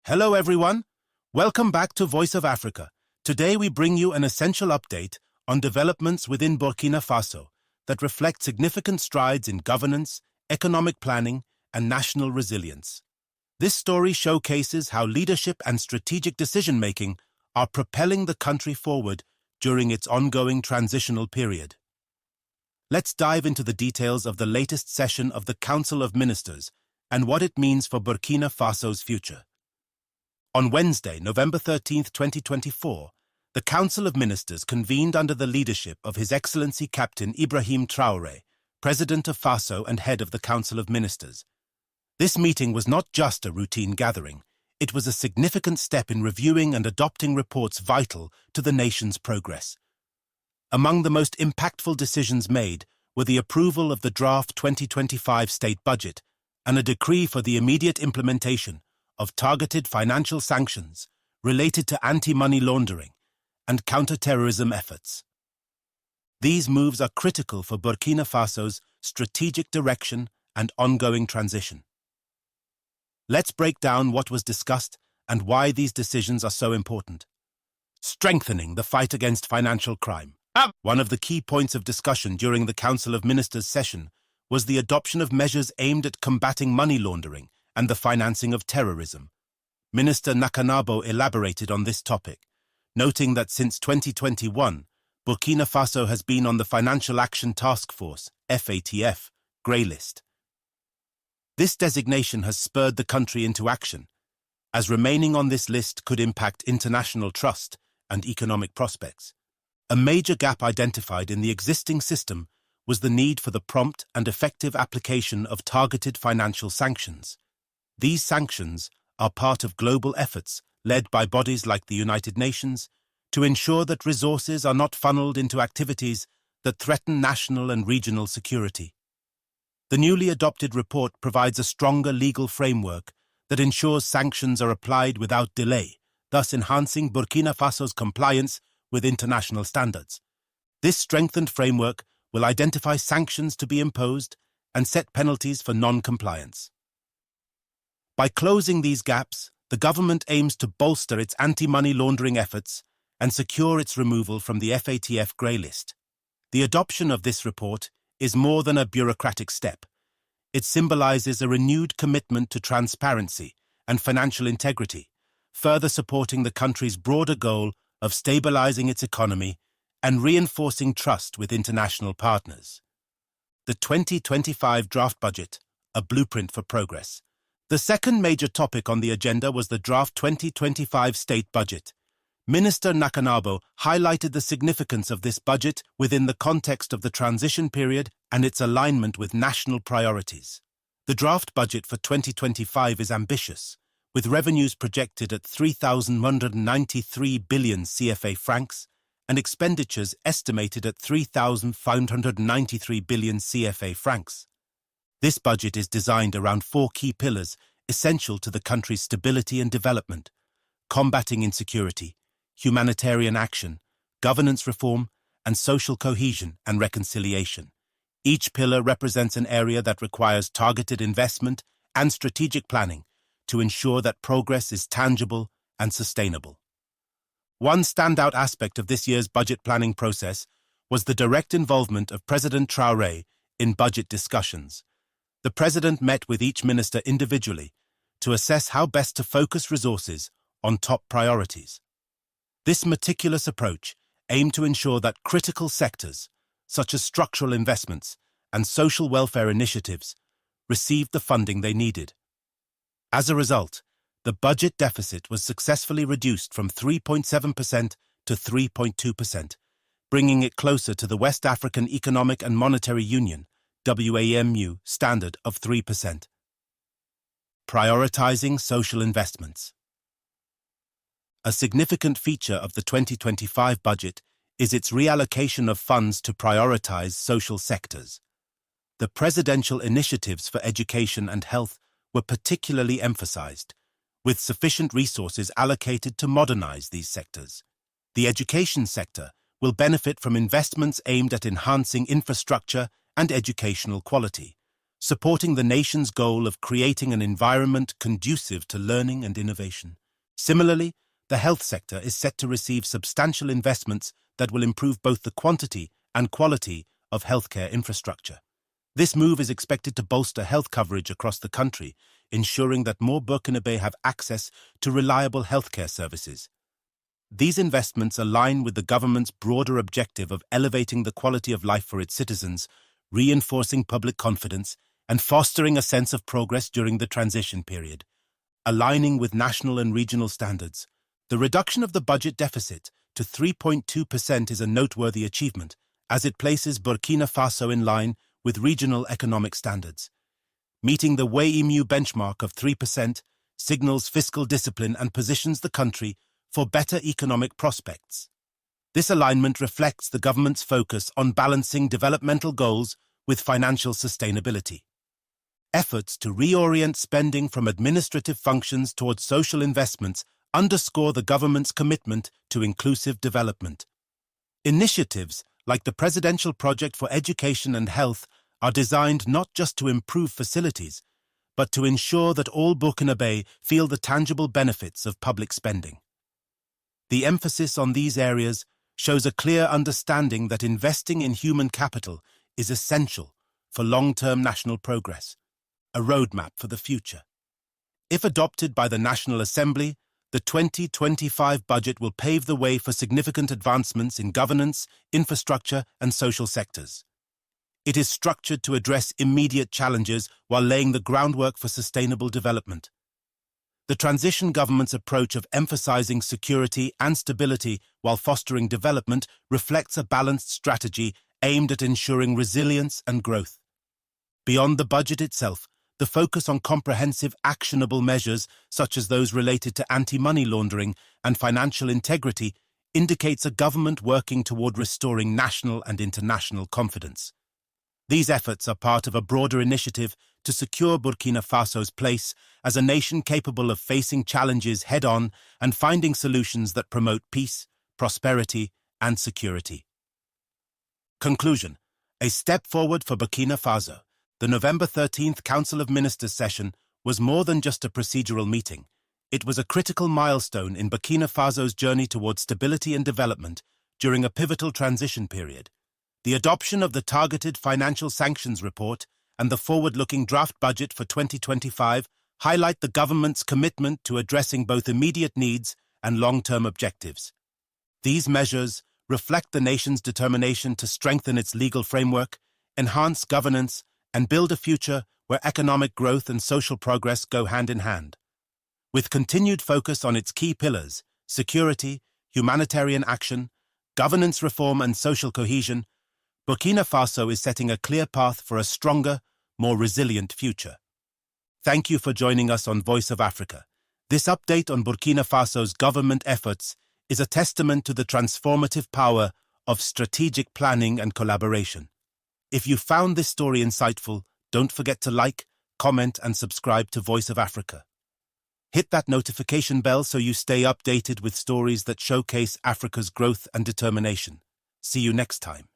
Hello everyone, welcome back to Voice of Africa. Today we bring you an essential update on developments within Burkina Faso that reflect significant strides in governance, economic planning, and national resilience. This story showcases how leadership and strategic decision-making are propelling the country forward during its ongoing transitional period. Let's dive into the details of the latest session of the Council of Ministers and what it means for Burkina Faso's future. On Wednesday, November 13, 2024, the Council of Ministers convened under the leadership of His Excellency Captain Ibrahim Traoré, President of Faso and head of the Council of Ministers. This meeting was not just a routine gathering, it was a significant step in reviewing and adopting reports vital to the nation's progress. Among the most impactful decisions made were the approval of the draft 2025 state budget and a decree for the immediate implementation of targeted financial sanctions related to anti-money laundering and counter-terrorism efforts. These moves are critical for Burkina Faso's strategic direction and ongoing transition. Let's break down what was discussed and why these decisions are so important. Strengthening the fight against financial crime. One of the key points of discussion during the Council of Ministers session was the adoption of measures aimed at combating money laundering and the financing of terrorism. Minister Nakanabo elaborated on this topic, noting that since 2021, Burkina Faso has been on the Financial Action Task Force, FATF, grey list. This designation has spurred the country into action, as remaining on this list could impact international trust and economic prospects. A major gap identified in the existing system was the need for the prompt and effective application of targeted financial sanctions. These sanctions are part of global efforts led by bodies like the United Nations to ensure that resources are not funneled into activities that threaten national and regional security. The newly adopted report provides a stronger legal framework that ensures sanctions are applied without delay, thus enhancing Burkina Faso's compliance with international standards. This strengthened framework will identify sanctions to be imposed and set penalties for non-compliance. By closing these gaps, the government aims to bolster its anti-money laundering efforts and secure its removal from the FATF grey list. The adoption of this report is more than a bureaucratic step. It symbolizes a renewed commitment to transparency and financial integrity, further supporting the country's broader goal of stabilizing its economy and reinforcing trust with international partners. The 2025 draft budget, a blueprint for progress. The second major topic on the agenda was the draft 2025 state budget. Minister Nakanabo highlighted the significance of this budget within the context of the transition period and its alignment with national priorities. The draft budget for 2025 is ambitious, with revenues projected at 3,193 billion CFA francs and expenditures estimated at 3,593 billion CFA francs. This budget is designed around four key pillars essential to the country's stability and development: combating insecurity, humanitarian action, governance reform, and social cohesion and reconciliation. Each pillar represents an area that requires targeted investment and strategic planning to ensure that progress is tangible and sustainable. One standout aspect of this year's budget planning process was the direct involvement of President Traoré in budget discussions. The President met with each minister individually to assess how best to focus resources on top priorities. This meticulous approach aimed to ensure that critical sectors, such as structural investments and social welfare initiatives, received the funding they needed. As a result, the budget deficit was successfully reduced from 3.7% to 3.2%, bringing it closer to the West African Economic and Monetary Union (WAMU) standard of 3%. Prioritizing social investments. A significant feature of the 2025 budget is its reallocation of funds to prioritize social sectors. The presidential initiatives for education and health were particularly emphasized, with sufficient resources allocated to modernize these sectors. The education sector will benefit from investments aimed at enhancing infrastructure and educational quality, supporting the nation's goal of creating an environment conducive to learning and innovation. Similarly, the health sector is set to receive substantial investments that will improve both the quantity and quality of healthcare infrastructure. This move is expected to bolster health coverage across the country, ensuring that more Burkinabe have access to reliable healthcare services. These investments align with the government's broader objective of elevating the quality of life for its citizens, reinforcing public confidence, and fostering a sense of progress during the transition period. Aligning with national and regional standards, the reduction of the budget deficit to 3.2% is a noteworthy achievement, as it places Burkina Faso in line with regional economic standards. Meeting the WEMU benchmark of 3% signals fiscal discipline and positions the country for better economic prospects. This alignment reflects the government's focus on balancing developmental goals with financial sustainability. Efforts to reorient spending from administrative functions towards social investments underscore the government's commitment to inclusive development. Initiatives like the Presidential Project for Education and Health are designed not just to improve facilities, but to ensure that all Burkinabe feel the tangible benefits of public spending. The emphasis on these areas shows a clear understanding that investing in human capital is essential for long-term national progress, a roadmap for the future. If adopted by the National Assembly, the 2025 budget will pave the way for significant advancements in governance, infrastructure, and social sectors. It is structured to address immediate challenges while laying the groundwork for sustainable development. The transition government's approach of emphasizing security and stability while fostering development reflects a balanced strategy aimed at ensuring resilience and growth. Beyond the budget itself, the focus on comprehensive, actionable measures, such as those related to anti-money laundering and financial integrity, indicates a government working toward restoring national and international confidence. These efforts are part of a broader initiative to secure Burkina Faso's place as a nation capable of facing challenges head-on and finding solutions that promote peace, prosperity, and security. Conclusion: a step forward for Burkina Faso. The November 13th Council of Ministers session was more than just a procedural meeting. It was a critical milestone in Burkina Faso's journey towards stability and development during a pivotal transition period. The adoption of the targeted financial sanctions report and the forward-looking draft budget for 2025 highlight the government's commitment to addressing both immediate needs and long-term objectives. These measures reflect the nation's determination to strengthen its legal framework, enhance governance, and build a future where economic growth and social progress go hand in hand. With continued focus on its key pillars, security, humanitarian action, governance reform, and social cohesion, Burkina Faso is setting a clear path for a stronger, more resilient future. Thank you for joining us on Voice of Africa. This update on Burkina Faso's government efforts is a testament to the transformative power of strategic planning and collaboration. If you found this story insightful, don't forget to like, comment, and subscribe to Voice of Africa. Hit that notification bell so you stay updated with stories that showcase Africa's growth and determination. See you next time.